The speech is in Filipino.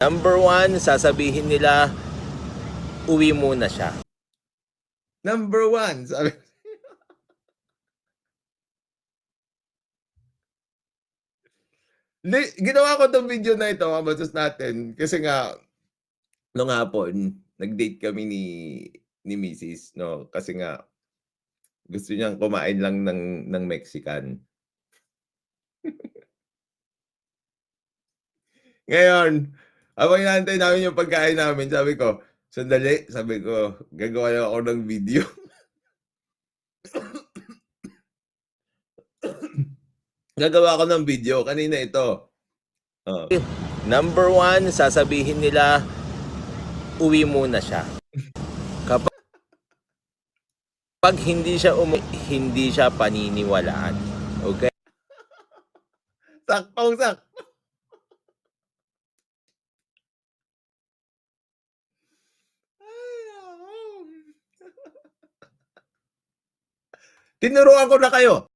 Number one, sasabihin nila, uwi muna siya. Number one, sabi. Ginawa ko 'tong video na ito, kabatas natin, kasi nga nung hapon nag-date kami ni misis 'no, kasi nga gusto niyang kumain lang ng Mexican. Ngayon, habang inaantay namin yung pagkain namin, sabi ko, "Sandali," sabi ko, "gagawa lang ako ng video." Gagawa ako ng video, kanina ito. Oh. Number one, sasabihin nila, uwi muna siya. Kapag hindi siya hindi siya paniniwalaan. Okay? Saktong-sakto. Ay, naku. Tinuruan ko na kayo.